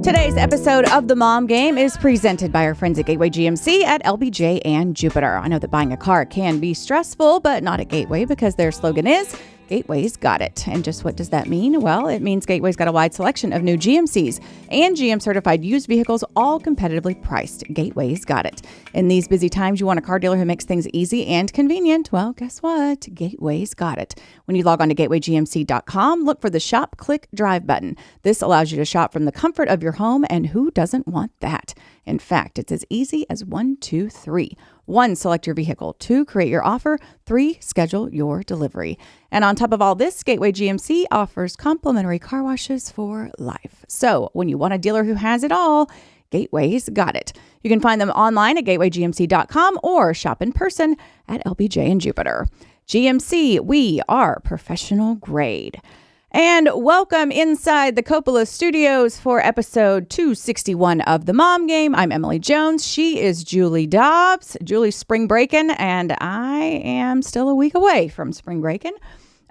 Today's episode of The Mom Game is presented by our friends at Gateway GMC at LBJ and Jupiter. I know that buying a car can be stressful, but not at Gateway because their slogan is Gateway's got it. And just what does that mean? Well, it means Gateway's got a wide selection of new GMCs and GM certified used vehicles, all competitively priced. Gateway's got it. In these busy times, you want a car dealer who makes things easy and convenient. Well, guess what? Gateway's got it. When you log on to gatewaygmc.com, look for the shop, click, drive button. This allows you to shop from the comfort of your home, and who doesn't want that? In fact, it's as easy as 1, 2, 3. 1, select your vehicle. 2, create your offer. 3, schedule your delivery. And on top of all this, Gateway GMC offers complimentary car washes for life. So when you want a dealer who has it all, Gateway's got it. You can find them online at gatewaygmc.com or shop in person at LBJ and Jupiter. GMC, we are professional grade. And welcome inside the Coppola Studios for episode 261 of The Mom Game. I'm Emily Jones. She is Julie Dobbs. Julie's spring breaking, and I am still a week away from spring breaking.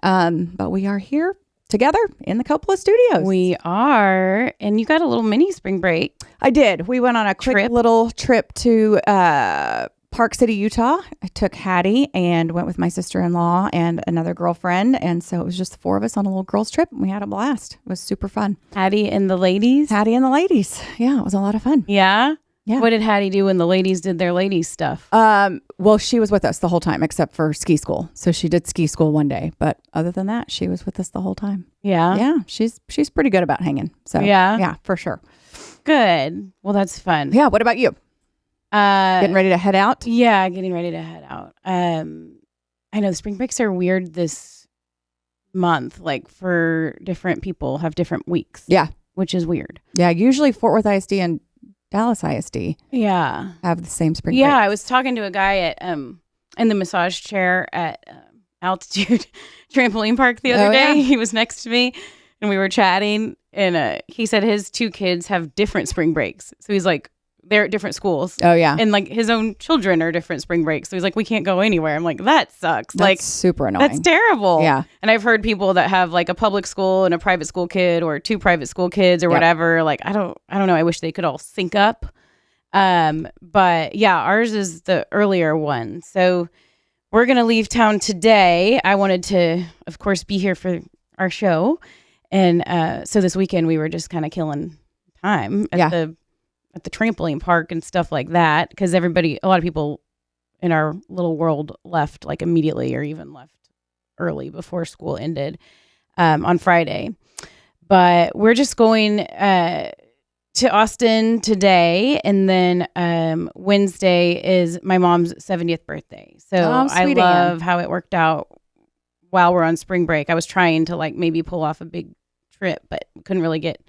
But we are here together in the Coppola Studios. We are. And you got a little mini spring break. I did. We went on a quick little trip to Park City, Utah. I took Hattie and went with my sister-in-law and another girlfriend. And so it was just the 4 of us on a little girls trip. And we had a blast. It was super fun. Hattie and the ladies? Hattie and the ladies. Yeah, it was a lot of fun. Yeah? Yeah. What did Hattie do when the ladies did their ladies stuff? Well, she was with us the whole time except for ski school. So she did ski school one day. But other than that, she was with us the whole time. Yeah? Yeah, she's pretty good about hanging. So yeah, for sure. Good. Well, that's fun. Yeah, what about you? Getting ready to head out? Yeah, getting ready to head out. I know the spring breaks are weird this month. Like for different people have different weeks. Yeah. Which is weird. Yeah, usually Fort Worth ISD and Dallas ISD have the same spring break. Yeah, I was talking to a guy at in the massage chair at Altitude Trampoline Park the other day. Yeah. He was next to me and we were chatting, and he said his 2 kids have different spring breaks. So he's like, they're at different schools. Oh, yeah. And like his own children are different spring breaks. So he's like, we can't go anywhere. I'm like, that sucks. That's like super annoying. That's terrible. Yeah. And I've heard people that have like a public school and a private school kid or 2 private school kids or whatever. Like, I don't know. I wish they could all sync up. But yeah, ours is the earlier one. So we're going to leave town today. I wanted to, of course, be here for our show. And so this weekend we were just kind of killing time at the trampoline park and stuff like that, because a lot of people in our little world left like immediately or even left early before school ended on Friday. But we're just going to Austin today, and then Wednesday is my mom's 70th birthday. So I love how it worked out while we're on spring break. I was trying to like maybe pull off a big trip, but couldn't really get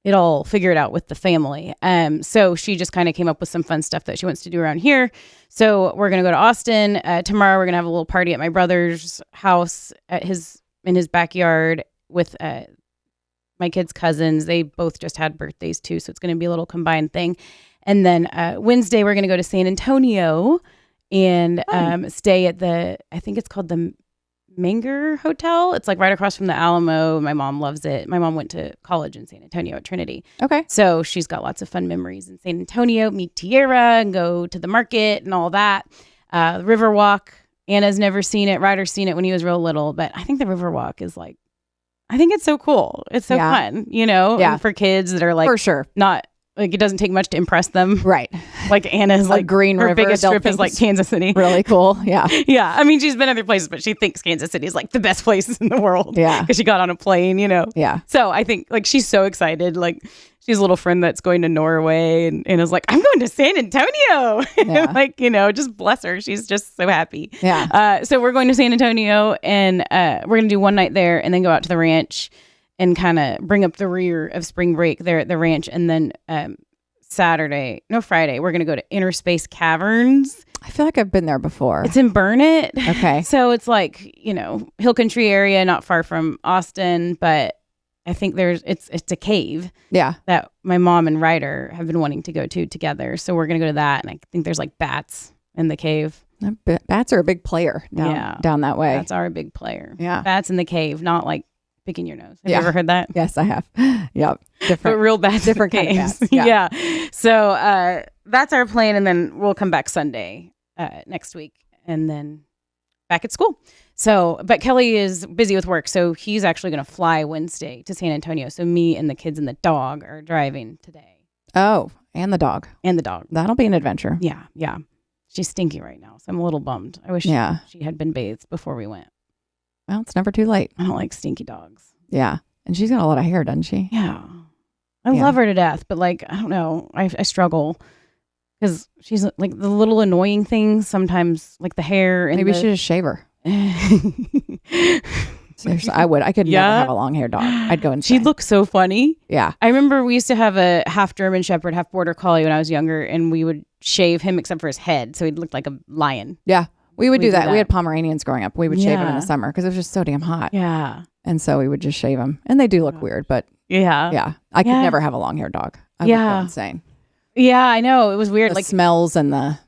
it all figured out with the family. So she just kind of came up with some fun stuff that she wants to do around here. So we're going to go to Austin. Tomorrow we're going to have a little party at my brother's house in his backyard with my kids' cousins. They both just had birthdays too. So it's going to be a little combined thing. And then Wednesday we're going to go to San Antonio and stay at I think it's called the Menger Hotel. It's like right across from the Alamo. My mom loves it. My mom went to college in San Antonio at Trinity. Okay. So she's got lots of fun memories in San Antonio. Meet Tierra and go to the market and all that. Riverwalk. Anna's never seen it. Ryder's seen it when he was real little. But I think the Riverwalk is like, I think it's so cool. It's so fun, Yeah. for kids that are like, for sure. Not like it doesn't take much to impress them. Right. Like Anna's like Green her River. biggest trip is like Kansas City. Really cool. Yeah. Yeah. I mean, she's been other places, but she thinks Kansas City is like the best place in the world. Yeah. Because she got on a plane, Yeah. So I think like she's so excited. Like she's a little friend that's going to Norway and is like, I'm going to San Antonio. Yeah. Like, just bless her. She's just so happy. Yeah. So we're going to San Antonio and we're going to do one night there and then go out to the ranch and kind of bring up the rear of spring break there at the ranch. And then Friday, we're going to go to Interspace Caverns. I feel like I've been there before. It's in Burnett. Okay. So it's like, hill country area, not far from Austin, but I think it's a cave. Yeah. That my mom and Ryder have been wanting to go to together. So we're going to go to that. And I think there's like bats in the cave. Bats are a big player down that way. Bats are a big player. Yeah. Bats in the cave, not like picking your nose. Have you ever heard that? Yes, I have. Yep. But real bad. Different kind of games. bats. Yeah. So that's our plan. And then we'll come back Sunday next week and then back at school. So, but Kelly is busy with work. So he's actually going to fly Wednesday to San Antonio. So me and the kids and the dog are driving today. Oh, and the dog. And the dog. That'll be an adventure. Yeah. Yeah. She's stinky right now. So I'm a little bummed. I wish she had been bathed before we went. Well, it's never too late. I don't like stinky dogs. Yeah. And she's got a lot of hair, doesn't she? Yeah. I love her to death, but like, I don't know. I struggle because she's like the little annoying things sometimes, like the hair. And maybe we should just shave her. Seriously, I would. I could never have a long haired dog. I'd go insane. She'd look so funny. Yeah. I remember we used to have a half German Shepherd, half Border Collie when I was younger, and we would shave him except for his head. So he'd look like a lion. Yeah. We would do that. We had Pomeranians growing up. We would shave them in the Yeah. summer because it was just so damn hot. Yeah. And so we would just shave them. And they do look weird, but Yeah. I could never have a long haired dog. I would go insane. Yeah, I know. It was weird. The Like, smells and the,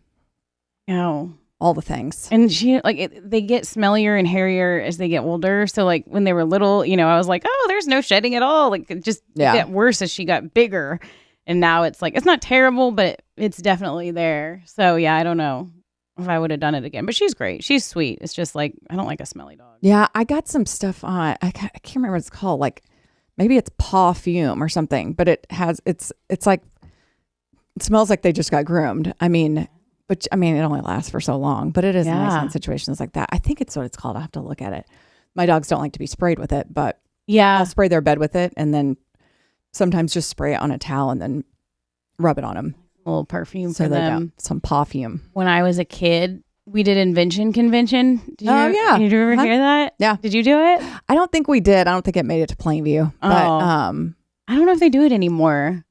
no. all the things. And she, like, they get smellier and hairier as they get older. So, like, when they were little, you know, I was like, oh, there's no shedding at all. Like, it just got worse as she got bigger. And now it's like, it's not terrible, but it's definitely there. So, yeah, I don't know if I would have done it again. But she's great. She's sweet. It's just like, I don't like a smelly dog. Yeah, I got some stuff on. I can't remember what it's called. Like, maybe it's paw fume or something. But it's like, it smells like they just got groomed. I mean, it only lasts for so long. But it is nice in situations like that. I think it's what it's called. I'll have to look at it. My dogs don't like to be sprayed with it, but I'll spray their bed with it, and then sometimes just spray it on a towel and then rub it on them. A little perfume So for they them. got some paw fume. When I was a kid, we did Invention Convention. Did you ever hear that? Yeah. Did you do it? I don't think we did. I don't think it made it to Plainview. But I don't know if they do it anymore.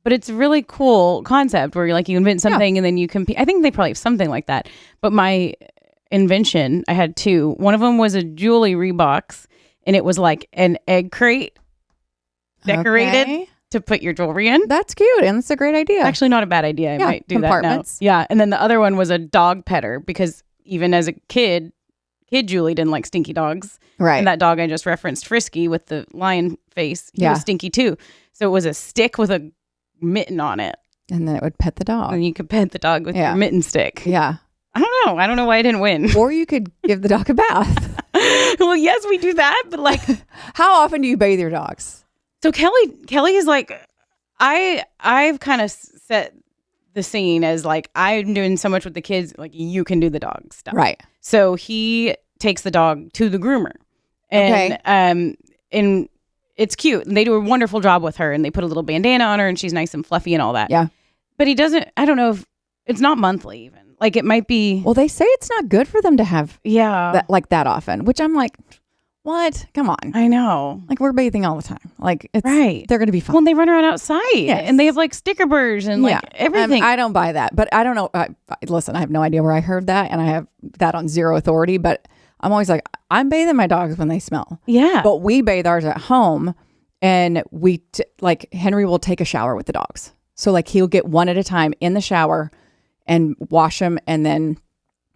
But it's a really cool concept where like you invent something and then you compete. I think they probably have something like that. But my invention, I had two. One of them was a jewelry box, and it was like an egg crate decorated to put your jewelry in. That's cute, and that's a great idea. Actually, not a bad idea. I might do that now. Yeah, and then the other one was a dog petter, because even as a kid Julie didn't like stinky dogs. Right. And that dog I just referenced, Frisky, with the lion face, he was stinky too. So it was a stick with a mitten on it. And then it would pet the dog. And you could pet the dog with your mitten stick. Yeah. I don't know why I didn't win. Or you could give the dog a bath. Well, yes, we do that, but like, how often do you bathe your dogs? So Kelly is like, I've kind of set the scene as like, I'm doing so much with the kids, like you can do the dog stuff. Right. So he takes the dog to the groomer, and and it's cute. And they do a wonderful job with her, and they put a little bandana on her, and she's nice and fluffy and all that. Yeah. But he doesn't, I don't know if it's not monthly even. Like it might be. Well, they say it's not good for them to have that often, which I'm like, what? Come on. I know. Like we're bathing all the time. Like it's they're going to be fine. Well, they run around outside and they have like sticker burrs and like everything. I don't buy that, but I don't know. Listen, I have no idea where I heard that, and I have that on zero authority, but I'm always like, I'm bathing my dogs when they smell. Yeah. But we bathe ours at home, and we like Henry will take a shower with the dogs. So like he'll get one at a time in the shower and wash them, and then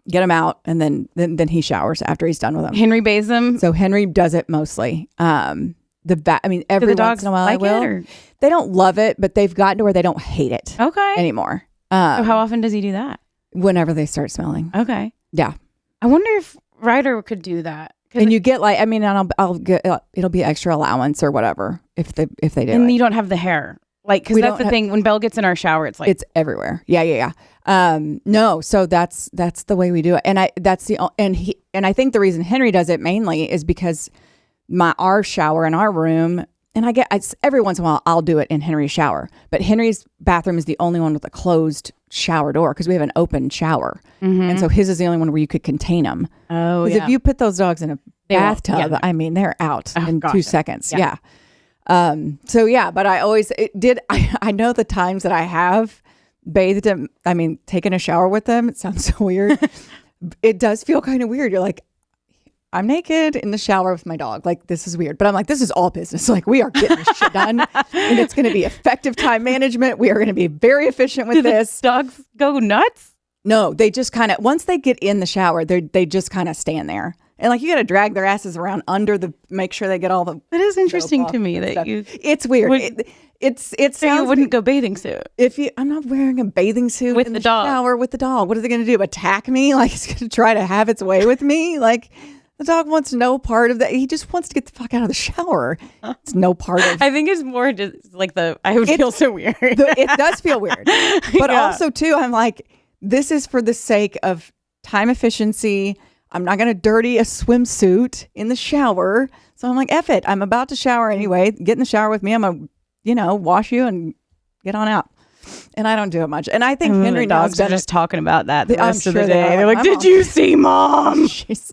get them out, and then he showers after he's done with them. Henry bathes them. So Henry does it mostly. Every once in a while I will. They don't love it, but they've gotten to where they don't hate it anymore. So how often does he do that? Whenever they start smelling. Okay. Yeah. I wonder if Ryder could do that. And you get like, I'll get, it'll be extra allowance or whatever if they do. And you don't have the hair. Like, because that's the thing. When Belle gets in our shower, it's like it's everywhere. Yeah. No, so that's the way we do it, and I think the reason Henry does it mainly is because our shower in our room, and every once in a while I'll do it in Henry's shower, but Henry's bathroom is the only one with a closed shower door because we have an open shower, and so his is the only one where you could contain them. Oh, because if you put those dogs in a bathtub, they're out in 2 seconds. Yeah. But I always I know the times that I have bathed him, taken a shower with them. It sounds so weird. It does feel kind of weird. You're like, I'm naked in the shower with my dog. Like, this is weird. But I'm like, this is all business. Like, we are getting this shit done. And it's going to be effective time management. We are going to be very efficient with this. Dogs go nuts? No, they just kind of, once they get in the shower, they just kind of stand there. And like you got to drag their asses around make sure they get all the. That is interesting to me that you. It's weird. It sounds. So you wouldn't go bathing suit I'm not wearing a bathing suit with in the dog. Shower with the dog. What are they going to do? Attack me? Like it's going to try to have its way with me? Like the dog wants no part of that. He just wants to get the fuck out of the shower. It's no part of. I think it's more just like I would feel so weird. It does feel weird, but also too, I'm like, this is for the sake of time efficiency. I'm not going to dirty a swimsuit in the shower. So I'm like, F it. I'm about to shower anyway. Get in the shower with me. I'm going to, wash you and get on out. And I don't do it much. And I think Henry dogs are just talking about that the rest of the day. They're like, did you see Mom? She's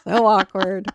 so awkward.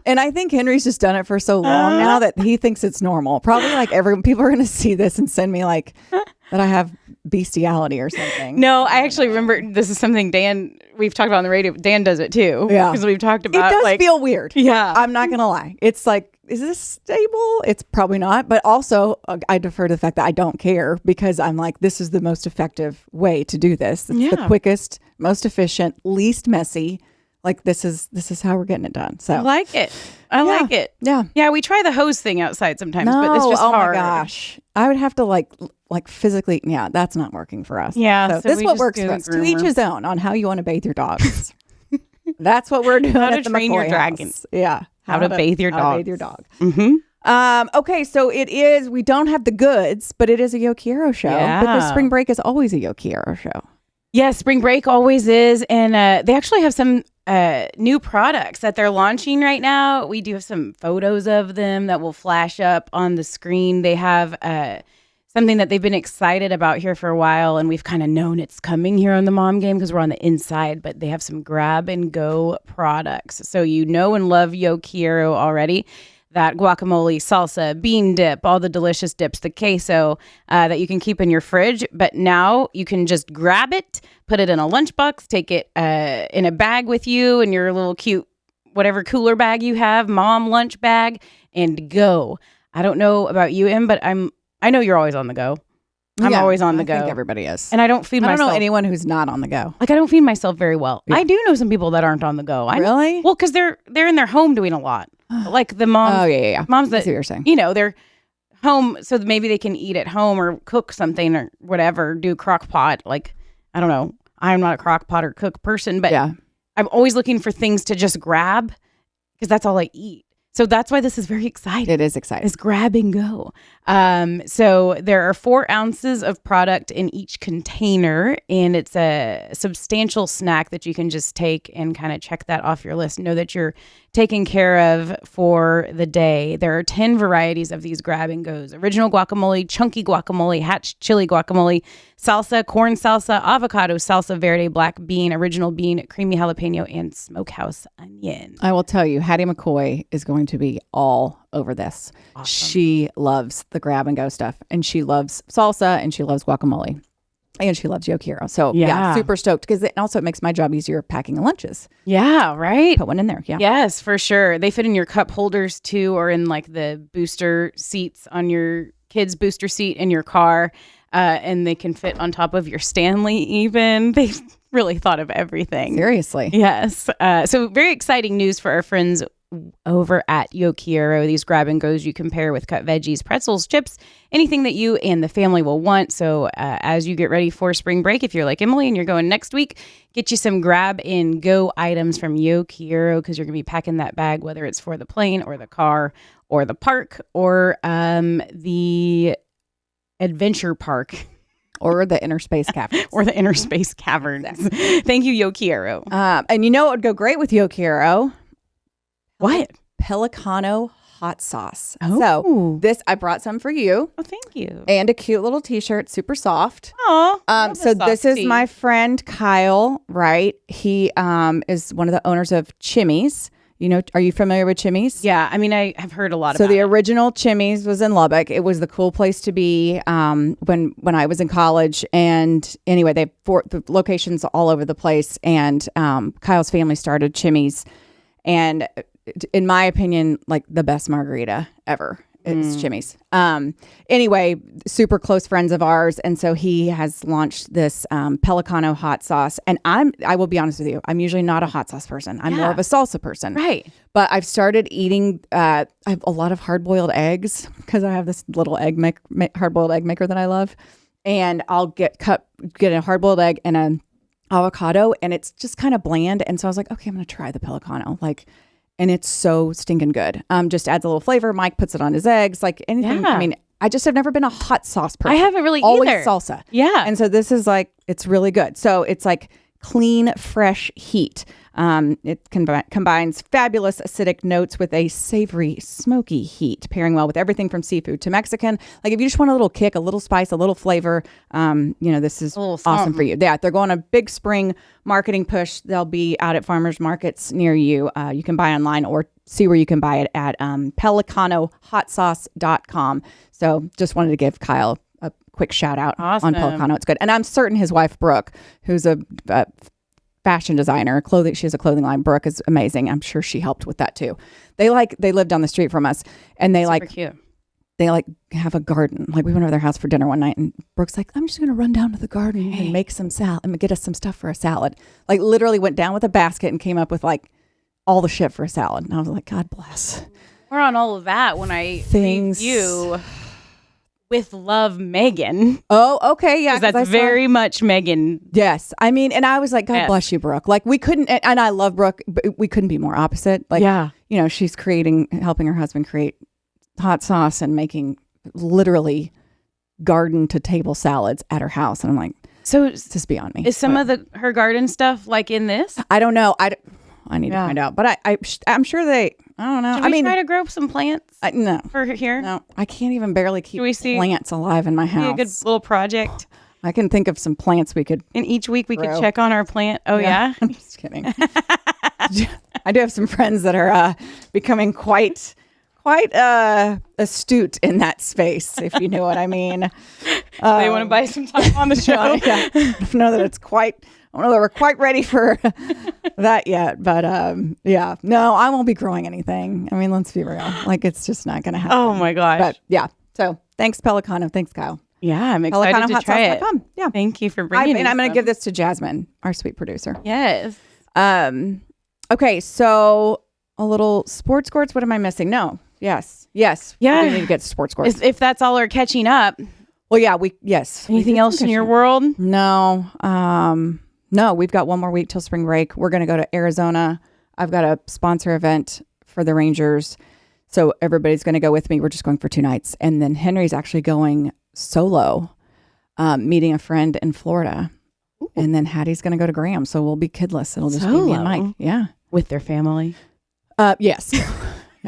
And I think Henry's just done it for so long now that he thinks it's normal. Probably like people are going to see this and send me like that I have bestiality or something. No, I actually remember this is something we've talked about on the radio. Dan does it too. Yeah. Because we've talked about it does feel weird. Yeah. I'm not going to lie. It's like, is this stable? It's probably not. But also I defer to the fact that I don't care because I'm like, this is the most effective way to do this. It's the quickest, most efficient, least messy. Like this is how we're getting it done. So I like it. I like it. Yeah. Yeah. We try the hose thing outside sometimes, but it's just hard. Oh my gosh. I would have to like physically. Yeah. That's not working for us. Yeah. So this is what works for us. To each his own on how you want to bathe your dogs. That's what we're doing. How to at the train McCoy your dragon. house. Yeah. How to bathe your dog. How to bathe your dog. Mm-hmm. Okay. So we don't have the goods, but it is a Yokiero show. Yeah. Because spring break is always a Yokiero show. Yeah. Spring break always is. And they actually have some new products that they're launching right now. We do have some photos of them that will flash up on the screen. They have something that they've been excited about here for a while, and we've kind of known it's coming here on the Mom Game because we're on the inside, but they have some grab and go products. So you know and love Yokiero already. That guacamole, salsa, bean dip, all the delicious dips, the queso that you can keep in your fridge. But now you can just grab it, put it in a lunchbox, take it in a bag with you in your little cute, whatever cooler bag you have, mom lunch bag, and go. I don't know about you, Em, but I know you're always on the go. I'm always on the go. I think everybody is. And I don't feed myself. I don't know anyone who's not on the go. Like I don't feed myself very well. Yeah. I do know some people that aren't on the go. Really? Well, because they're in their home doing a lot. Like the moms. Oh, yeah. Moms that, I see what you're saying. They're home so that maybe they can eat at home or cook something or whatever, do crock pot. Like, I don't know. I'm not a crock pot or cook person, but I'm always looking for things to just grab because that's all I eat. So that's why this is very exciting. It is exciting. It's grab and go. So there are 4 ounces of product in each container, and it's a substantial snack that you can just take and kind of check that off your list. Know that you're taken care of for the day. There are 10 varieties of these grab and goes. Original guacamole, chunky guacamole, hatch chili guacamole, salsa, corn salsa, avocado salsa verde, black bean, original bean, creamy jalapeno, and smokehouse onion. I will tell you, Hattie McCoy is going to be all over this. Awesome. She loves the grab and go stuff, and she loves salsa, and she loves guacamole, and she loves Yokiero. So yeah, super stoked because it makes my job easier packing lunches. Yeah, right. Put one in there. Yeah. Yes, for sure. They fit in your cup holders too, or in like the booster seats on your kid's booster seat in your car, and they can fit on top of your Stanley. Even they've really thought of everything. Seriously. Yes. So very exciting news for our friends over at Yokiero. These grab and goes you can pair with cut veggies, pretzels, chips, anything that you and the family will want. So as you get ready for spring break, if you're like Emily and you're going next week, get you some grab and go items from Yokiero because you're going to be packing that bag, whether it's for the plane or the car or the park or the adventure park. Or the inner space caverns. Or the inner space caverns. Thank you, Yokiero. And you know what would go great with Yokiero? What? Pelicano hot sauce. Oh. So I brought some for you. Oh, thank you. And a cute little t-shirt, super soft. Oh. So this is my friend Kyle, right? He is one of the owners of Chimmy's. Are you familiar with Chimmy's? Yeah, I mean, I have heard a lot about it. So the original Chimmy's was in Lubbock. It was the cool place to be when I was in college. And anyway, they have the locations all over the place. And Kyle's family started Chimmy's. And in my opinion, like the best margarita ever. It's Jimmy's. Anyway, super close friends of ours. And so he has launched this Pelicano hot sauce. And I will be honest with you, I'm usually not a hot sauce person. I'm more of a salsa person. Right. But I've started eating, I have a lot of hard-boiled eggs because I have this little hard-boiled egg maker that I love. And I'll get a hard-boiled egg and an avocado, and it's just kind of bland. And so I was like, okay, I'm going to try the Pelicano. And it's so stinking good. Just adds a little flavor. Mike puts it on his eggs, like anything. I mean, I just have never been a hot sauce person. I haven't really Always either. Salsa. Yeah. And so this is it's really good. So it's like clean, fresh heat. It combines fabulous acidic notes with a savory, smoky heat, pairing well with everything from seafood to Mexican. Like if you just want a little kick, a little spice, a little flavor, this is awesome for you. Yeah, they're going a big spring marketing push. They'll be out at farmers markets near you. You can buy online or see where you can buy it at pelicanohotsauce.com. So just wanted to give Kyle a quick shout out on Pelicano. It's good. And I'm certain his wife, Brooke, who's a fashion designer, she has a clothing line. Brooke is amazing. I'm sure she helped with that too. They live down the street from us, and they Super cute. They have a garden. Like we went over their house for dinner one night, and Brooke's like, I'm just going to run down to the garden and make some salad and get us some stuff for a salad. Like literally went down with a basket and came up with all the shit for a salad. And I was like, God bless. We're on all of that when I review With Love, Meghan. Oh, okay. Yeah. That's very much Meghan. Yes. I mean, and I was like, God bless you, Brooke. Like we couldn't, and I love Brooke, but we couldn't be more opposite. She's helping her husband create hot sauce and making literally garden to table salads at her house. And I'm like, so it's just beyond me. Is some of her garden stuff like in this? I don't know. I need to find out, but I'm sure I don't know. Should we try to grow some plants? No. For here? No. I can't even barely keep plants alive in my house. A good little project. I can think of some plants we could. And each week we could check on our plant. Oh, yeah? I'm just kidding. I do have some friends that are becoming quite astute in that space, if you know what I mean. They want to buy some time on the show. I don't know that it's quite. I don't know that we're quite ready for that yet, but no, I won't be growing anything. I mean, let's be real. It's just not going to happen. Oh my gosh. But yeah. So thanks, Pelicano. Thanks, Kyle. Yeah, I'm excited to try it. Yeah. Thank you for bringing it. And I'm going to give this to Jasmine, our sweet producer. Yes. Okay, so a little sports scores. What am I missing? No. Yes. Yeah. We need to get sports scores. If that's all our catching up. Well, yeah. Anything else in your world? No. No, we've got one more week till spring break. We're going to go to Arizona. I've got a sponsor event for the Rangers. So everybody's going to go with me. We're just going for 2 nights. And then Henry's actually going solo, meeting a friend in Florida. Ooh. And then Hattie's going to go to Graham. So we'll be kidless. It'll just be me and Mike. Yeah. With their family? Yes.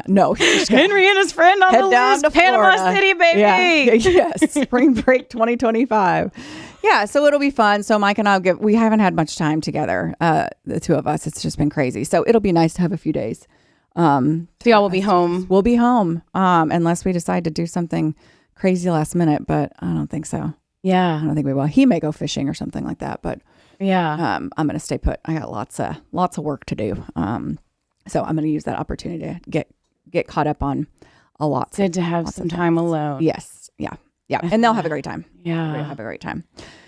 No. Henry and his friend on the list. Panama Florida. City, baby. Yeah. Yes. Spring break 2025. Yeah, so it'll be fun. So Mike and we haven't had much time together, the two of us. It's just been crazy. So it'll be nice to have a few days. So y'all will be home. We'll be home, unless we decide to do something crazy last minute, but I don't think so. Yeah. I don't think we will. He may go fishing or something like that, but I'm going to stay put. I got lots of work to do. So I'm going to use that opportunity to get caught up on a lot. Good to have some time alone. Yes. Yeah. Yeah. And they'll have a great time. Yeah. They'll have a great time.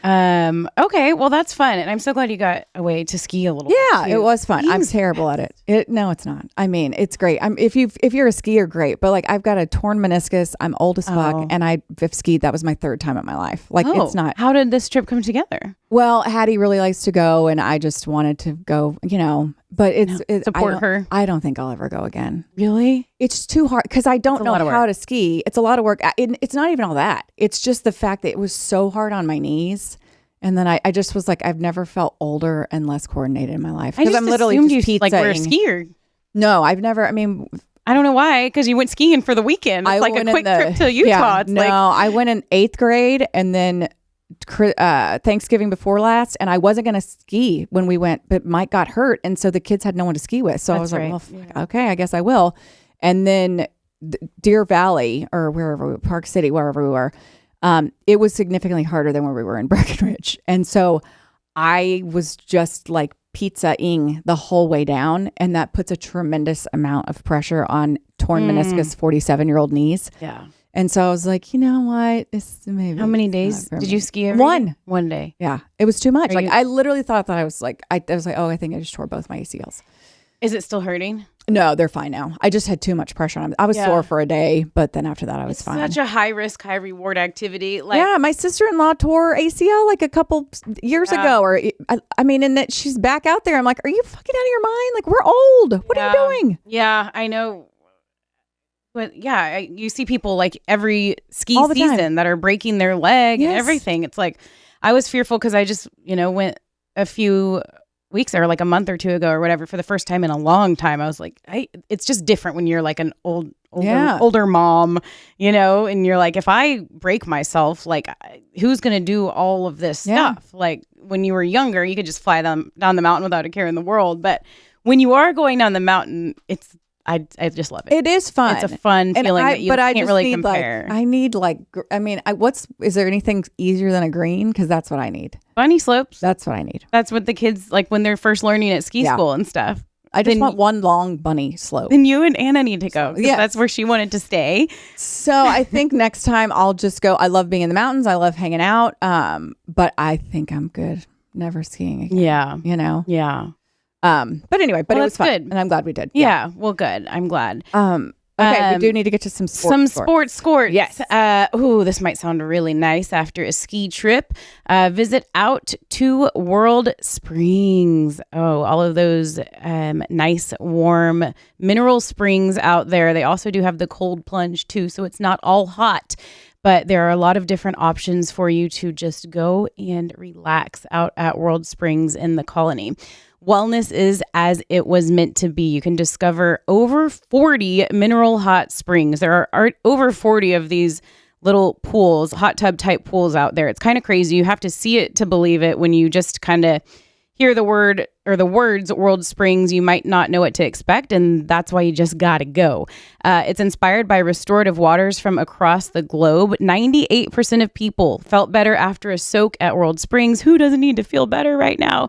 Okay. Well, that's fun. And I'm so glad you got away to ski a little bit. Yeah, it was fun. I'm terrible at it. No, it's not. I mean, it's great. If you're a skier, great. But I've got a torn meniscus. I'm old as fuck. And I've skied. That was my 3rd time in my life. It's not. How did this trip come together? Well, Hattie really likes to go, and I just wanted to go, but support her. I don't think I'll ever go again. Really? It's too hard because I don't know how to ski. It's a lot of work. It's not even all that. It's just the fact that it was so hard on my knees. And then I just was like, I've never felt older and less coordinated in my life. Because I'm literally just pizzaing. We're a skier. No, I've never, I mean. I don't know why, because you went skiing for the weekend. It's a quick trip to Utah. Yeah, I went in 8th grade and then Thanksgiving before last, and I wasn't going to ski when we went, but Mike got hurt, and so the kids had no one to ski with. So I was like, okay, I guess I will. And then Deer Valley or Park City, wherever we were, it was significantly harder than where we were in Breckenridge. And so I was just pizza-ing the whole way down, and that puts a tremendous amount of pressure on torn meniscus, 47-year-old knees. Yeah. And so I was like, you know what? Maybe How many days did you ski every One. day? 1 day. Yeah. It was too much. Are Like you- I literally thought that I was like, oh, I think I just tore both my ACLs. Is it still hurting? No, they're fine now. I just had too much pressure on them. I was sore for a day, but then after that I was fine. Such a high risk, high reward activity. Like, yeah, my sister-in-law tore ACL like a couple years ago, or I mean, and that she's back out there. I'm like, are you fucking out of your mind? Like, we're old. What are you doing? Yeah, I know. But yeah, you see people like every ski All the season time. that are breaking their leg and Yes. everything. It's like, I was fearful because I just, went a few weeks or like a month or two ago or whatever for the first time in a long time. I was like, it's just different when you're like an older mom, and you're like, if I break myself, like who's going to do all of this stuff? Like when you were younger, you could just fly down the mountain without a care in the world. But when you are going down the mountain, I just love it. It is fun. It's a fun feeling that you can't really compare. Is there anything easier than a green? Because that's what I need. Bunny slopes. That's what I need. That's what the kids like when they're first learning at ski school and stuff. I just want one long bunny slope. Then you and Anna need to go. Yeah, that's where she wanted to stay. So I think next time I'll just go. I love being in the mountains. I love hanging out. But I think I'm good. Never skiing again. Yeah. Yeah. But anyway, it was fun. Good. And I'm glad we did. Yeah. Well, good. I'm glad. Okay, we do need to get to some sports. Sports. Yes. This might sound really nice after a ski trip. Visit out to World Springs. Oh, all of those nice, warm mineral springs out there. They also do have the cold plunge too, so it's not all hot. But there are a lot of different options for you to just go and relax out at World Springs in the Colony. Wellness is as it was meant to be. You can discover over 40 mineral hot springs. There are over 40 of these little pools, hot tub type pools out there. It's kind of crazy. You have to see it to believe it. When you just kind of hear the word or the words World Springs, you might not know what to expect, and that's why you just gotta go. It's inspired by restorative waters from across the globe. 98% of people felt better after a soak at World Springs. Who doesn't need to feel better right now?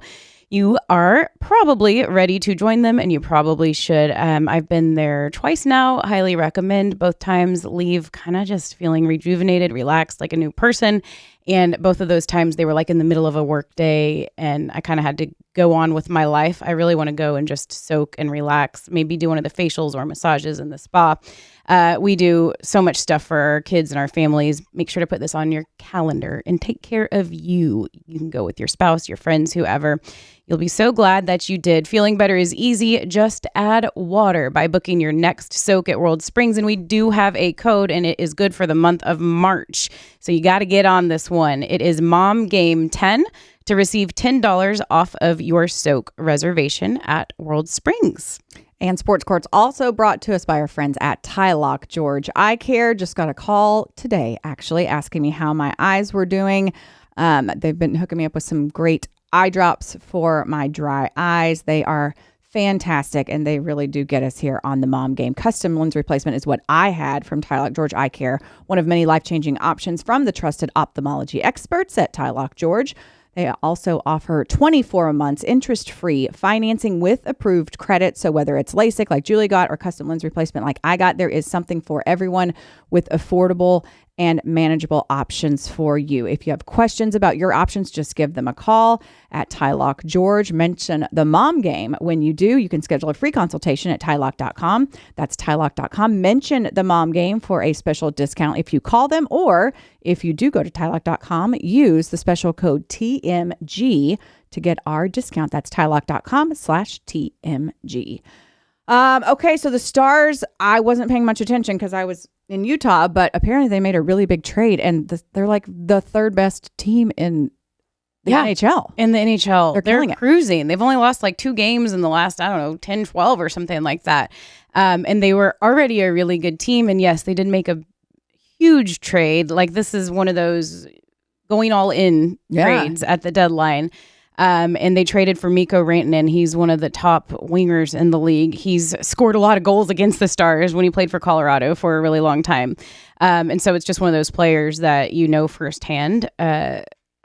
You are probably ready to join them, and you probably should. I've been there twice now. Highly recommend. Both times leave kind of just feeling rejuvenated, relaxed, like a new person. And both of those times they were like in the middle of a work day, and I kind of had to go on with my life. I really want to go and just soak and relax, maybe do one of the facials or massages in the spa. We do so much stuff for our kids and our families. Make sure to put this on your calendar and take care of you. You can go with your spouse, your friends, whoever. You'll be so glad that you did. Feeling better is easy. Just add water by booking your next soak at World Springs. And we do have a code, and it is good for the month of March. So you got to get on this one. It is MOMGAME10 to receive $10 off of your soak reservation at World Springs. And Sports Court's also brought to us by our friends at Tylock George Eye Care. Just got a call today, actually, asking me how my eyes were doing. They've been hooking me up with some great eye drops for my dry eyes. They are fantastic, and they really do get us here on the Mom Game. Custom lens replacement is what I had from Tylock George Eye Care, one of many life-changing options from the trusted ophthalmology experts at Tylock George. They also offer 24 months interest-free financing with approved credit. So whether it's LASIK like Julie got or custom lens replacement like I got, there is something for everyone with affordable and manageable options for you. If you have questions about your options, just give them a call at Tylock George. Mention the Mom Game. When you do, you can schedule a free consultation at tylock.com. That's tylock.com. Mention the Mom Game for a special discount if you call them, or if you do go to tylock.com, use the special code TMG to get our discount. That's tylock.com/TMG. Okay, so the Stars, I wasn't paying much attention because I was in Utah, but apparently they made a really big trade, and they're like the third best team in the NHL. In the NHL. They're killing it. Cruising. They've only lost like 2 games in the last, 10, 12 or something like that. And they were already a really good team. And yes, they did make a huge trade. Like, this is one of those going all in trades at the deadline. And they traded for Mikko Rantanen. He's one of the top wingers in the league. He's scored a lot of goals against the Stars when he played for Colorado for a really long time. And so it's just one of those players that you know firsthand.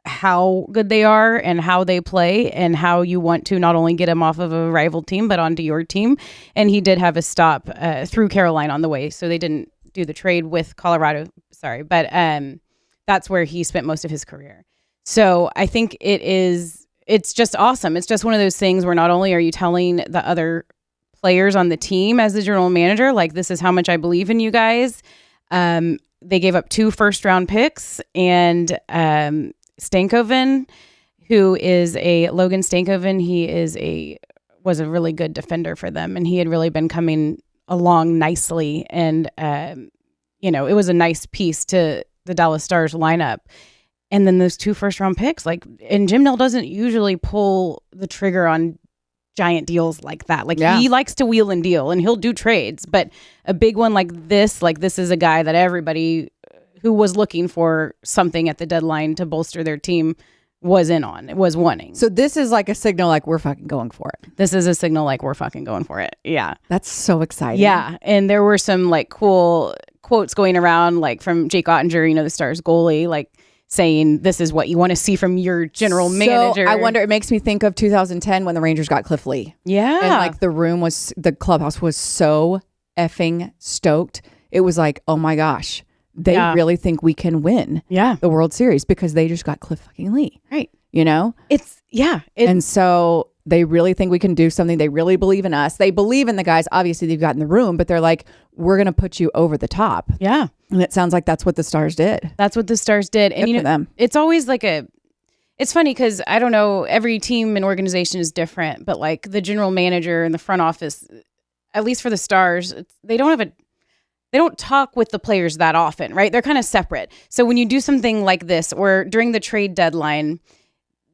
how good they are and how they play and how you want to not only get them off of a rival team, but onto your team. And he did have a stop through Carolina on the way. So they didn't do the trade with Colorado. Sorry. But that's where he spent most of his career. So I think it's just awesome. It's just one of those things where not only are you telling the other players on the team as the general manager, like, this is how much I believe in you guys. They gave up 2 first-round picks, and Stankoven, who is Logan Stankoven, he was a really good defender for them, and he had really been coming along nicely, and it was a nice piece to the Dallas Stars lineup. And then those 2 first-round picks, and Jim Nill doesn't usually pull the trigger on giant deals like that. He likes to wheel and deal, and he'll do trades, but a big one like this is a guy that everybody who was looking for something at the deadline to bolster their team was wanting. So this is like a signal, like, we're fucking going for it. This is a signal like we're fucking going for it. Yeah. That's so exciting. Yeah. And there were some cool quotes going around, from Jake Ottinger, the Stars goalie, saying this is what you want to see from your general manager. I wonder, it makes me think of 2010 when the Rangers got Cliff Lee. Yeah. And the clubhouse was so effing stoked. It was like, oh my gosh, they really think we can win the World Series because they just got Cliff fucking Lee. Right. And so they really think we can do something. They really believe in us. They believe in the guys. Obviously, they've got in the room, but they're like, we're going to put you over the top. Yeah. And it sounds like that's what the Stars did. That's what the Stars did. And Good for them. It's always it's funny because I don't know, every team and organization is different, but the general manager and the front office, at least for the Stars, they don't talk with the players that often, right? They're kind of separate. So when you do something like this, or during the trade deadline,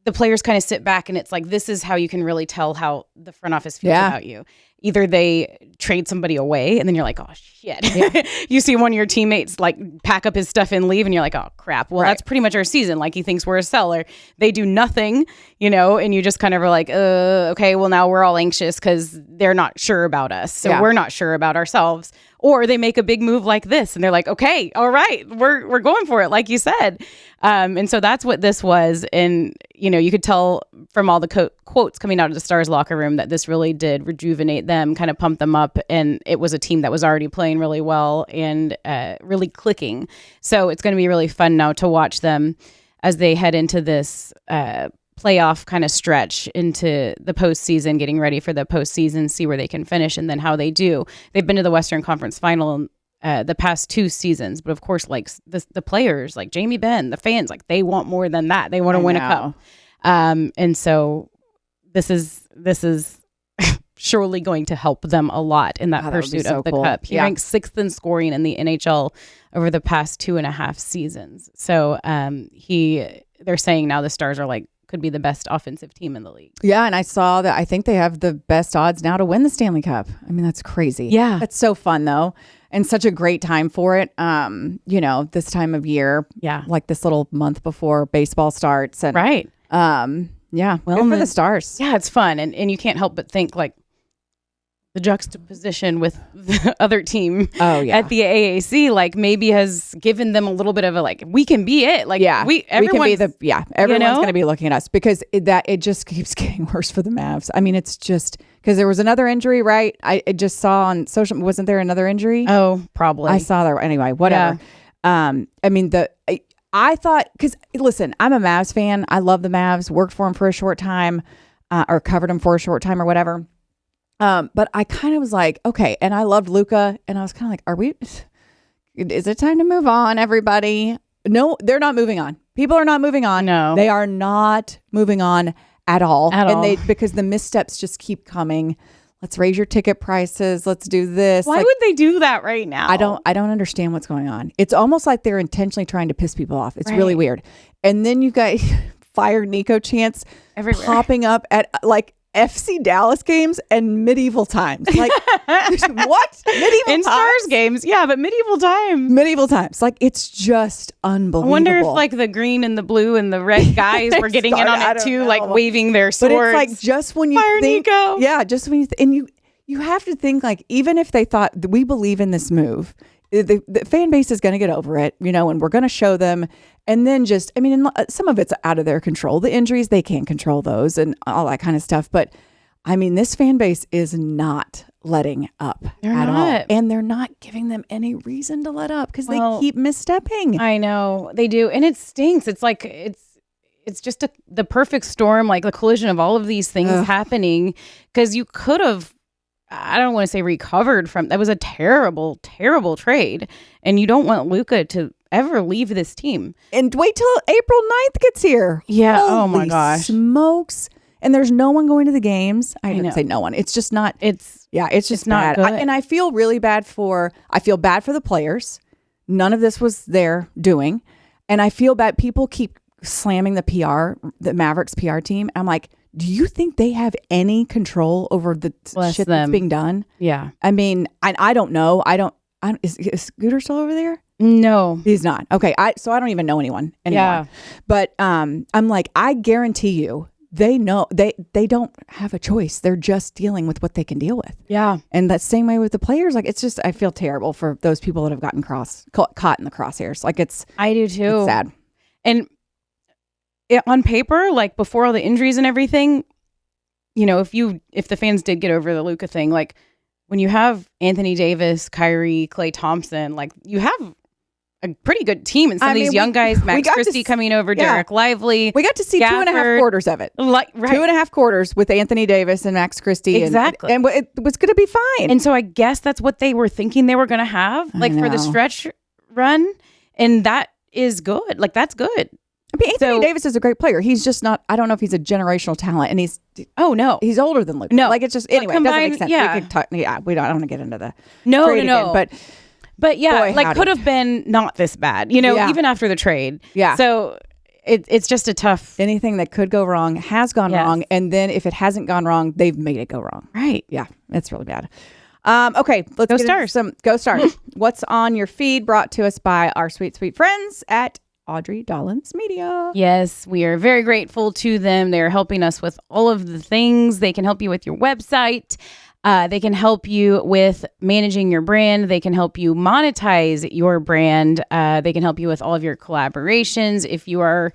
the players kind of sit back and it's like, this is how you can really tell how the front office feels about you. Either they trade somebody away and then you're like, oh shit. Yeah. You see one of your teammates pack up his stuff and leave and you're like, oh crap. Well, that's pretty much our season. He thinks we're a seller. They do nothing, and you just kind of are like, okay, well now we're all anxious because they're not sure about us. So we're not sure about ourselves. Or they make a big move like this and they're like, okay, all right, we're going for it, like you said. And so that's what this was. And, you could tell from all the quotes coming out of the Stars locker room that this really did rejuvenate them, kind of pump them up. And it was a team that was already playing really well and really clicking. So it's going to be really fun now to watch them as they head into this playoff kind of stretch into the postseason, getting ready for the postseason, see where they can finish and then how they do. They've been to the Western Conference Final the past 2 seasons, but of course, the players, like Jamie Benn, the fans, they want more than that. They want to win a cup. And so this is surely going to help them a lot in that pursuit of the cup. He ranks 6th in scoring in the NHL over the past 2.5 seasons. So they're saying now the Stars are could be the best offensive team in the league. Yeah, and I saw that I think they have the best odds now to win the Stanley Cup. I mean, that's crazy. Yeah. That's so fun, though, and such a great time for it. This time of year. Yeah. This little month before baseball starts. And, right. Yeah. Well, for the Stars. Yeah, it's fun. And you can't help but think, the juxtaposition with the other team at the AAC, maybe has given them a little bit of a we can be it. Everyone's going to be looking at us because it just keeps getting worse for the Mavs. I mean, it's just because there was another injury, right? I just saw on social. Wasn't there another injury? Oh, probably. I saw that. Anyway, whatever. Yeah. I thought, because listen, I'm a Mavs fan. I love the Mavs. Worked for them for a short time, or covered them for a short time, or whatever. But I kind of was like, okay. And I loved Luka. And I was kind of like, is it time to move on, everybody? No, they're not moving on. People are not moving on. No. They are not moving on at all. Because the missteps just keep coming. Let's raise your ticket prices. Let's do this. Why would they do that right now? I don't understand what's going on. It's almost like they're intentionally trying to piss people off. It's really weird. And then you got fire Nico chants everywhere, popping up at FC Dallas games and medieval times. What? Medieval in times? Stars games. Yeah, but medieval times. It's just unbelievable. I wonder if the green and the blue and the red guys were getting in on it too, waving their swords. But it's just when you fire think, Nico. Yeah, just when you and you have to think even if they thought we believe in this move, the fan base is going to get over it, and we're going to show them. And then some of it's out of their control. The injuries, they can't control those and all that kind of stuff. But this fan base is not letting up at all. And they're not giving them any reason to let up because they keep misstepping. I know they do. And it stinks. It's like, it's just the perfect storm, like the collision of all of these things happening, because you could have, I don't want to say recovered from, that was a terrible, terrible trade. And you don't want Luka to ever leave this team. And wait till April 9th gets here. Yeah. Holy oh my gosh. Smokes. And there's no one going to the games. I didn't say no one. It's just not. It's just not bad. good. And I feel really bad for the players. None of this was their doing. And I feel bad. People keep slamming the Mavericks PR team. I'm like, do you think they have any control over the shit that's being done? Yeah. I don't know. Is Scooter still over there? No, he's not. Okay. So I don't even know anyone anymore. Yeah. But I'm like, I guarantee you, they know they don't have a choice. They're just dealing with what they can deal with. Yeah. And that same way with the players. Like, it's just, I feel terrible for those people that have gotten caught in the crosshairs. Like, I do too. It's sad. And on paper, like before all the injuries and everything, if the fans did get over the Luka thing, like when you have Anthony Davis, Kyrie, Klay Thompson, like you have a pretty good team. And some of these young guys, Max Christie coming over, Derek Lively. We got to see Gafford, 2.5 quarters of it. Right. 2.5 quarters with Anthony Davis and Max Christie. Exactly. And it was going to be fine. And so I guess that's what they were thinking they were going to have, like for the stretch run. And that is good. Like, that's good. Anthony Davis is a great player. He's just not, I don't know if he's a generational talent, and he's older than Luka. No. Like, it's just, anyway, it doesn't make sense. Yeah. We could talk, I don't want to get into the trade again, but yeah, boy, could have been not this bad, even after the trade. Yeah. So it's just a tough. Anything that could go wrong has gone wrong. And then if it hasn't gone wrong, they've made it go wrong. Right. Yeah. It's really bad. Okay. Let's go Stars. Go Stars. What's on your feed, brought to us by our sweet, sweet friends at Audrey Dollins Media. Yes, we are very grateful to them. They're helping us with all of the things. They can help you with your website. They can help you with managing your brand. They can help you monetize your brand. They can help you with all of your collaborations. If you are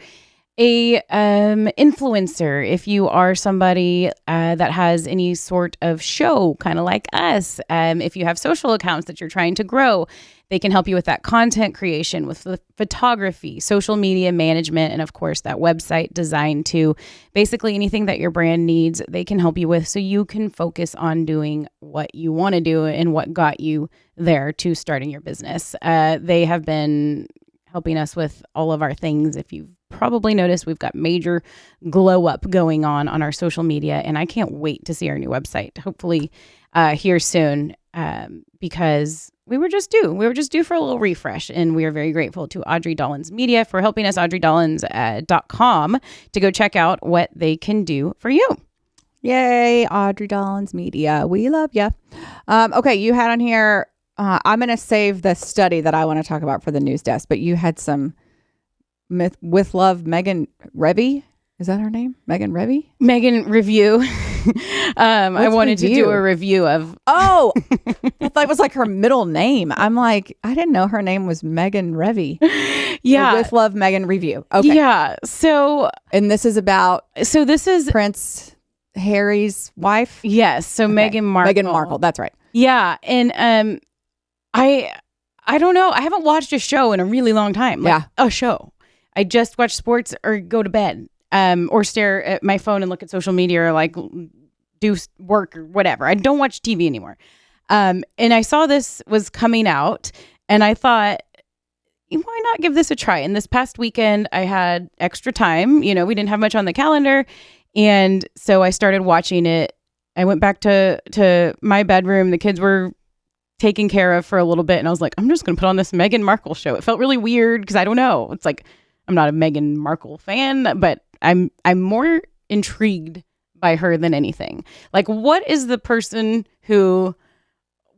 a influencer, if you are somebody that has any sort of show, kind of like us, if you have social accounts that you're trying to grow, they can help you with that content creation, with the photography, social media management, and of course that website design too. Basically anything that your brand needs, they can help you with, so you can focus on doing what you want to do and what got you there to starting your business. They have been helping us with all of our things. If you've probably noticed, we've got major glow up going on our social media, and I can't wait to see our new website, hopefully here soon, because we were just due for a little refresh, and we are very grateful to Audrey Dollins Media for helping us, audreydollins.com, to go check out what they can do for you. Yay, Audrey Dollins Media. We love you. Okay, you had on here, I'm going to save the study that I want to talk about for the news desk, but you had some with love, Meghan Revy. Is that her name? Meghan Revy? Meghan Review. I wanted to do a review of. Oh, I thought it was like her middle name. I'm like, I didn't know her name was Meghan Revy. Yeah. With love, Meghan Review. Okay. Yeah. So. And this is about. So this is Prince Harry's wife. Yes. So okay. Meghan Markel. Meghan Markel. That's right. Yeah. And I don't know. I haven't watched a show in a really long time. Like, a show. I just watch sports or go to bed. Or stare at my phone and look at social media, or like do work or whatever. I don't watch TV anymore. And I saw this was coming out, and I thought, why not give this a try? And this past weekend, I had extra time. We didn't have much on the calendar, and so I started watching it. I went back to my bedroom. The kids were taken care of for a little bit, and I was like, I'm just going to put on this Meghan Markle show. It felt really weird because I don't know. It's like, I'm not a Meghan Markle fan, but I'm more intrigued by her than anything. Like, what is the person who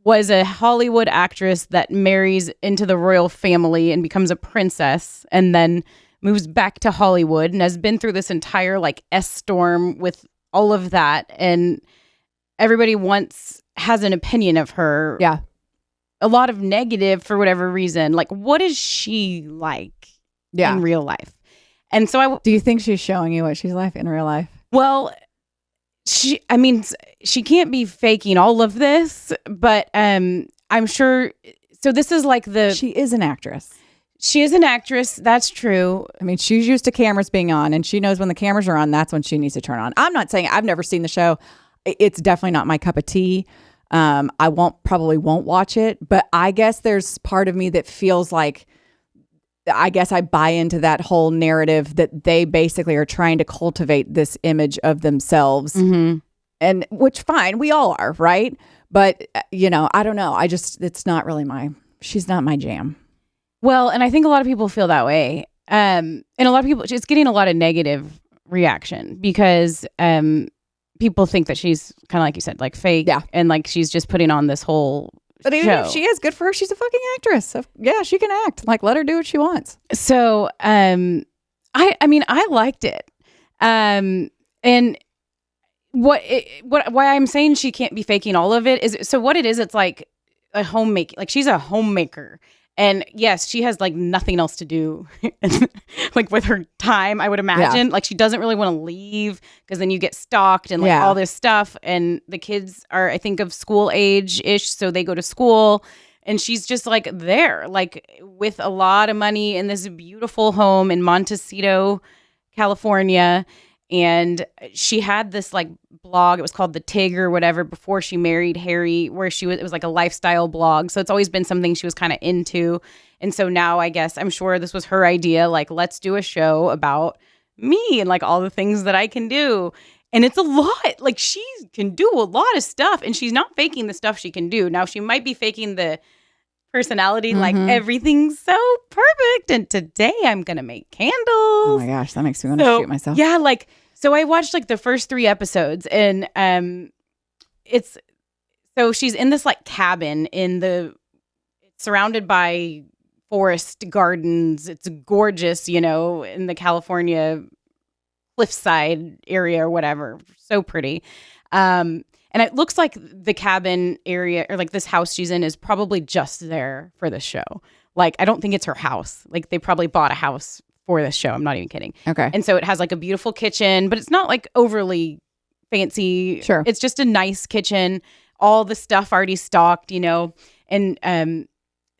was a Hollywood actress that marries into the royal family and becomes a princess and then moves back to Hollywood and has been through this entire like S-storm with all of that, and everybody has an opinion of her. Yeah. a lot of negative for whatever reason. Like, what is she like in real life? And so do you think she's showing you what she's like in real life? Well, she can't be faking all of this, but I'm sure. So this is like she is an actress. She is an actress. That's true. I mean, she's used to cameras being on, and she knows when the cameras are on, that's when she needs to turn on. I'm not saying I've never seen the show. It's definitely not my cup of tea. I probably won't watch it, but I guess there's part of me that feels like, I guess I buy into that whole narrative that they basically are trying to cultivate this image of themselves. Mm-hmm. And which, fine, we all are, right? But, I don't know. It's not really she's not my jam. Well, and I think a lot of people feel that way. And a lot of people, it's getting a lot of negative reaction because people think that she's kind of, like you said, like fake. Yeah. And like she's just putting on this whole But even show. if she is, good for her. She's a fucking actress. So, yeah, she can act. Like, let her do what she wants. So, I liked it. And why I'm saying she can't be faking all of it is, so what it is, it's like a homemaker. Like, she's a homemaker. And yes, she has like nothing else to do like with her time, I would imagine. Yeah. Like, she doesn't really want to leave because then you get stalked and like all this stuff. And the kids are, I think, of school age-ish. So they go to school and she's just like there, like with a lot of money in this beautiful home in Montecito, California. And she had this like blog, it was called The Tig or whatever, before she married Harry, where it was like a lifestyle blog. So it's always been something she was kind of into. And so now I guess I'm sure this was her idea, like, let's do a show about me and like all the things that I can do. And it's a lot. Like, she can do a lot of stuff, and she's not faking the stuff she can do. Now, she might be faking the personality, like everything's so perfect, and today I'm gonna make candles. Oh my gosh, that makes me want to shoot myself. Yeah, like, so I watched like the first 3 episodes, and so she's in this like cabin it's surrounded by forest gardens. It's gorgeous, in the California cliffside area or whatever. So pretty. And it looks like the cabin area, or like this house she's in, is probably just there for the show. Like, I don't think it's her house. Like, they probably bought a house for this show. I'm not even kidding. Okay. And so it has like a beautiful kitchen, but it's not like overly fancy. Sure. It's just a nice kitchen. All the stuff already stocked, and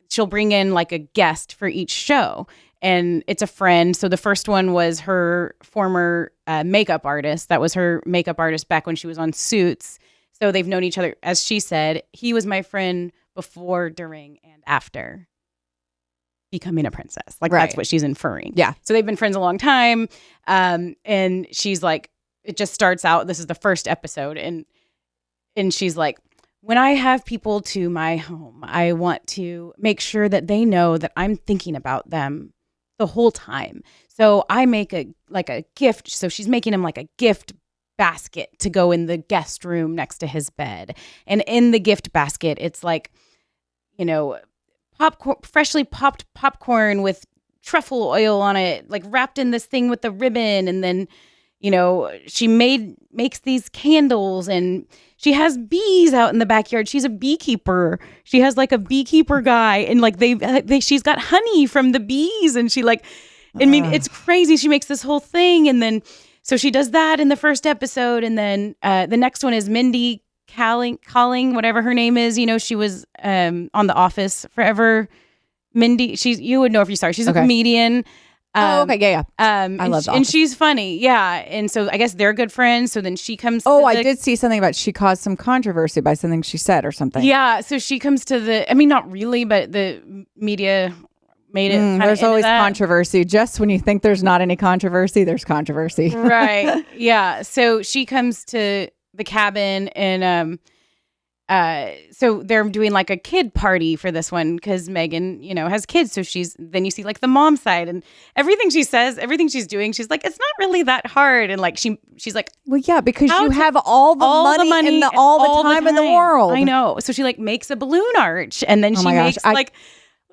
she'll bring in like a guest for each show. And it's a friend. So the first one was her former makeup artist. That was her makeup artist back when she was on Suits. So they've known each other, as she said, he was my friend before, during, and after becoming a princess. Like, right. That's what she's inferring. Yeah. So they've been friends a long time. And she's like, it just starts out, this is the first episode. And she's like, when I have people to my home, I want to make sure that they know that I'm thinking about them the whole time. So I make a gift. So she's making him like a gift basket to go in the guest room next to his bed. And in the gift basket, it's like, popcorn, freshly popped popcorn with truffle oil on it, like wrapped in this thing with a ribbon. And then, she makes these candles, and she has bees out in the backyard. She's a beekeeper. She has like a beekeeper guy, and like she's got honey from the bees, and she like, I mean, it's crazy. She makes this whole thing. And then, so she does that in the first episode. And then the next one is Mindy Kaling, whatever her name is. She was on The Office forever. Mindy, you would know if you saw her. She's a comedian. Okay, yeah. I love that. And she's funny, yeah. And so I guess they're good friends. So then she comes. I did see something about she caused some controversy by something she said or something. Yeah. So she comes to not really, but the media made it. There's always controversy. Just when you think there's not any controversy, there's controversy. Right. Yeah. So she comes to the cabin, and so they're doing like a kid party for this one because Meghan, has kids. So then you see like the mom side, and everything she says, everything she's doing, she's like, it's not really that hard. And like she's like, well, yeah, because you have all the money and all the time in the world. I know. So she like makes a balloon arch, and then she makes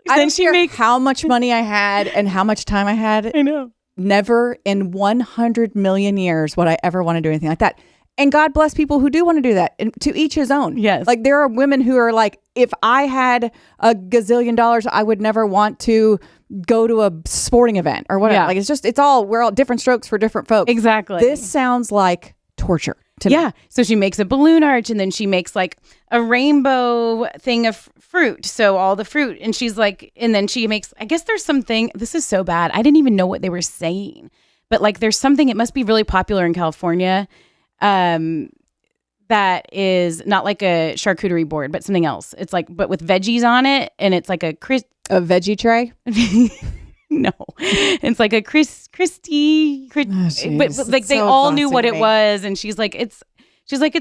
I don't care how much money I had and how much time I had. I know. Never in 100 million years would I ever want to do anything like that. And God bless people who do want to do that. And to each his own. Yes. Like there are women who are like, if I had a gazillion dollars, I would never want to go to a sporting event or whatever. Yeah. Like we're all different strokes for different folks. Exactly. This sounds like torture to me. Yeah. So she makes a balloon arch and then she makes like a rainbow thing of fruit. So all the fruit. And she's like, and then she makes, I guess there's something, this is so bad. I didn't even know what they were saying. But like there's something, it must be really popular in California. That is not like a charcuterie board, but something else. It's like, but with veggies on it, and it's like a veggie tray. No, it's like a Christy. But like they all knew what it was, and she's like, it's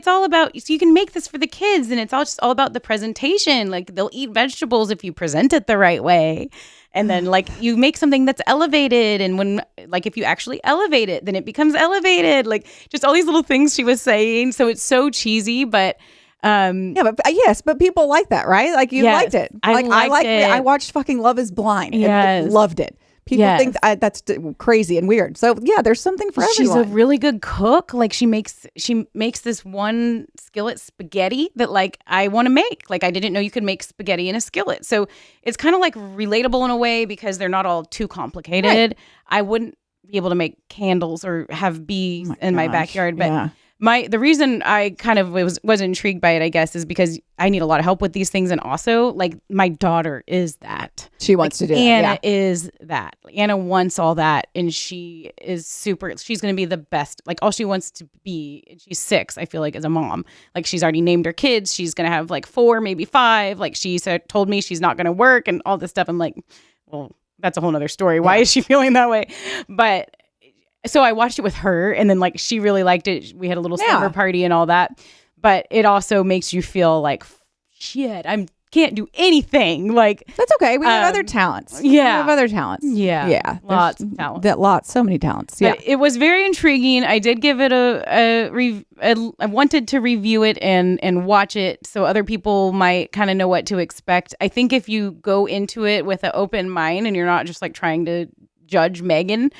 all about. So you can make this for the kids, and it's all about the presentation. Like they'll eat vegetables if you present it the right way. And then like you make something that's elevated, and when like if you actually elevate it, then it becomes elevated. Like just all these little things she was saying. So it's so cheesy, but but people like that, right? Like you liked it. I watched fucking Love Is Blind. Yes. And loved it. People think that's crazy and weird. So yeah, there's something for everyone. She's a really good cook. Like she makes this one skillet spaghetti that like I want to make. Like I didn't know you could make spaghetti in a skillet. So it's kind of like relatable in a way because they're not all too complicated. Right. I wouldn't be able to make candles or have bees in my backyard, but the reason I kind of was intrigued by it, I guess, is because I need a lot of help with these things. And also, like, my daughter is that. She wants to do Anna that. is that. Anna wants all that. And she is she's going to be the best. Like, all she wants to be, she's 6, I feel like, as a mom. Like, she's already named her kids. She's going to have, like, 4, maybe 5. Like, she told me she's not going to work and all this stuff. I'm like, well, that's a whole nother story. Why is she feeling that way? But... So I watched it with her, and then like she really liked it. We had a little slumber party and all that. But it also makes you feel like, shit, I can't do anything. Like that's okay. We have other talents. Yeah, we have other talents. Yeah. Lots of talents. So many talents. But it was very intriguing. I did give it I wanted to review it and watch it so other people might kind of know what to expect. I think if you go into it with an open mind and you're not just like trying to judge Meghan.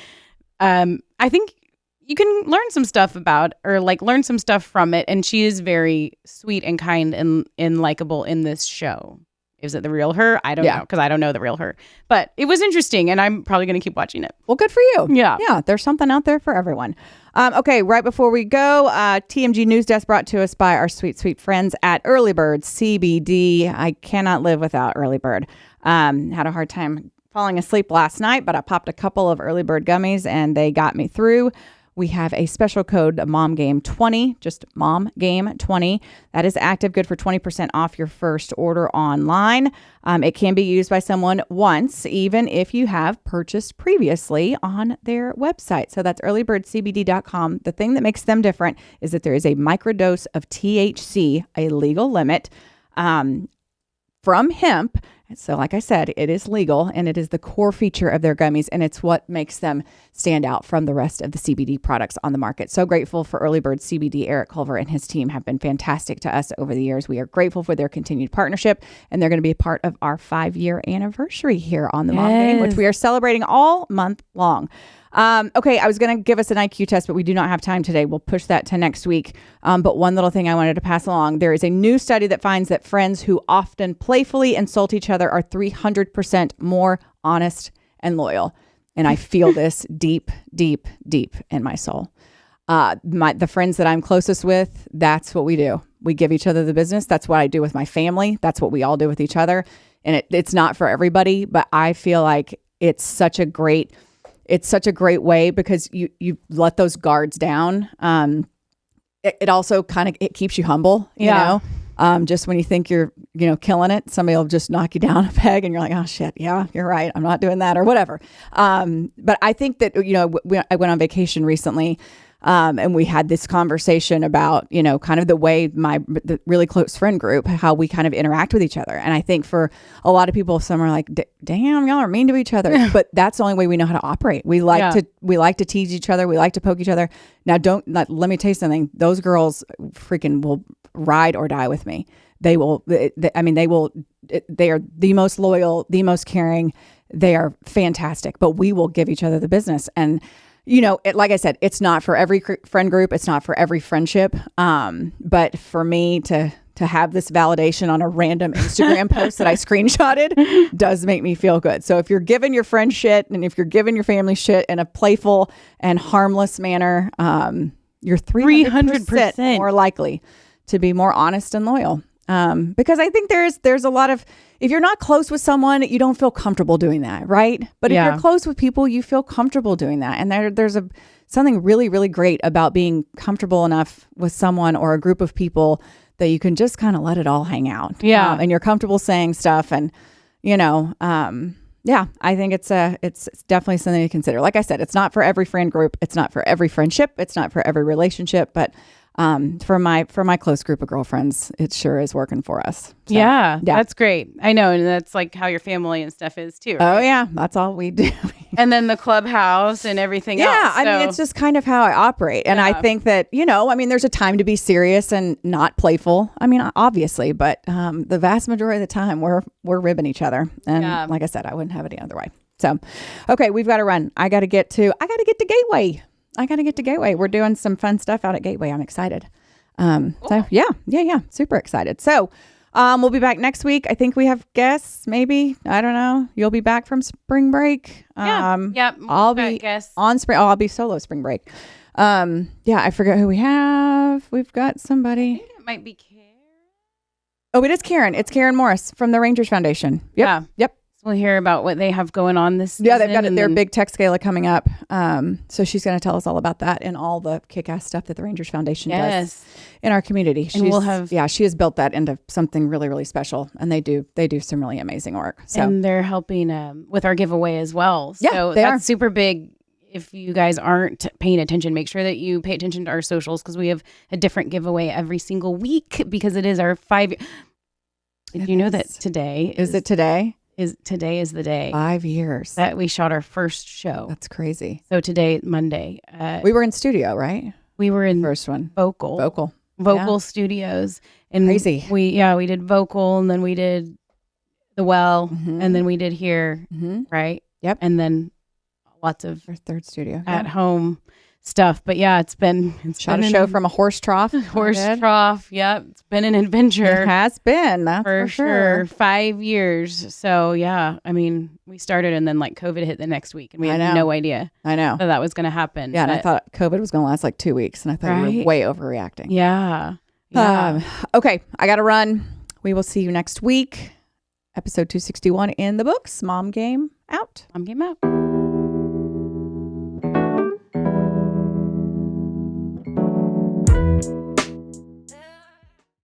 I think you can learn some stuff learn some stuff from it. And she is very sweet and kind and likable in this show. Is it the real her? I don't know, because I don't know the real her. But it was interesting, and I'm probably going to keep watching it. Well, good for you. Yeah. Yeah, there's something out there for everyone. Okay, right before we go, TMG News Desk brought to us by our sweet, sweet friends at Early Bird CBD. I cannot live without Early Bird. Had a hard time falling asleep last night, but I popped a couple of Early Bird gummies and they got me through. We have a special code, MOMGAME20, just MOMGAME20. That is active, good for 20% off your first order online. It can be used by someone once, even if you have purchased previously on their website. So that's earlybirdcbd.com. The thing that makes them different is that there is a microdose of THC, a legal limit, from hemp. So like I said, it is legal and it is the core feature of their gummies, and it's what makes them stand out from the rest of the CBD products on the market. So grateful for Early Bird CBD. Eric Culver and his team have been fantastic to us over the years. We are grateful for their continued partnership, and they're going to be a part of our 5-year anniversary here on the Mom Game, which we are celebrating all month long. Okay, I was going to give us an IQ test, but we do not have time today. We'll push that to next week. But one little thing I wanted to pass along. There is a new study that finds that friends who often playfully insult each other are 300% more honest and loyal. And I feel this deep, deep, deep in my soul. The friends that I'm closest with, that's what we do. We give each other the business. That's what I do with my family. That's what we all do with each other. And it's not for everybody, but I feel like it's such a great way because you let those guards down. It also kind of, it keeps you humble, you know, just when you think you're, killing it, somebody will just knock you down a peg and you're like, oh shit. Yeah, you're right. I'm not doing that or whatever. But I think that, I went on vacation recently, and we had this conversation about, kind of the way the really close friend group, how we kind of interact with each other. And I think for a lot of people, some are like, damn, y'all are mean to each other. But that's the only way we know how to operate. We like to tease each other. We like to poke each other. Now, let me tell you something. Those girls freaking will ride or die with me. They will, they are the most loyal, the most caring. They are fantastic, but we will give each other the business. And like I said, it's not for every friend group. It's not for every friendship. But for me to have this validation on a random Instagram post that I screenshotted does make me feel good. So if you're giving your friend shit and if you're giving your family shit in a playful and harmless manner, you're 300% more likely to be more honest and loyal. Because I think there's a lot of, if you're not close with someone, you don't feel comfortable doing that, right? But if you're close with people, you feel comfortable doing that. And there's something really, really great about being comfortable enough with someone or a group of people that you can just kind of let it all hang out. Yeah. And you're comfortable saying stuff. And, I think it's definitely something to consider. Like I said, it's not for every friend group. It's not for every friendship. It's not for every relationship. But for my close group of girlfriends, it sure is working for us. So, yeah, that's great. I know. And that's like how your family and stuff is too. Right? Oh yeah. That's all we do. And then the clubhouse and everything else. Yeah. I mean, it's just kind of how I operate. And I think that, there's a time to be serious and not playful. I mean, obviously, but the vast majority of the time we're ribbing each other. And like I said, I wouldn't have it any other way. So, okay, we've got to run. I got to get to Gateway. We're doing some fun stuff out at Gateway. I'm excited. Cool. So yeah. Super excited. So, we'll be back next week. I think we have guests, maybe. I don't know. You'll be back from spring break. I'll be on spring. I'll be solo spring break. I forget who we have. We've got somebody. I think it might be Karen. Oh, it is Karen. It's Karen Morris from the Rangers Foundation. Yep. We'll hear about what they have going on this season. Yeah, they've got their big tech gala coming up. So she's going to tell us all about that and all the kick-ass stuff that the Rangers Foundation does in our community. She has built that into something really, really special, and they do some really amazing work. So. And they're helping with our giveaway as well. So that's super big. If you guys aren't paying attention, make sure that you pay attention to our socials because we have a different giveaway every single week because it is our 5 year. Did you know that today is it today? Today is the day 5 years that we shot our first show. That's crazy. So today, Monday, we were in studio, right? We were in first one, vocal studios, and crazy. We did vocal, and then we did the and then we did here, right? Yep, and then lots of our third studio at home stuff. But it's been shot a show from a horse trough. Yep, it's been an adventure. It has been, that's for sure. 5 years. So I mean, we started and then COVID hit the next week, and we had no idea. I know that was going to happen. Yeah, and I thought COVID was going to last 2 weeks, and I thought you were way overreacting. Yeah. Okay, I got to run. We will see you next week. Episode 261 in the books. Mom Game out.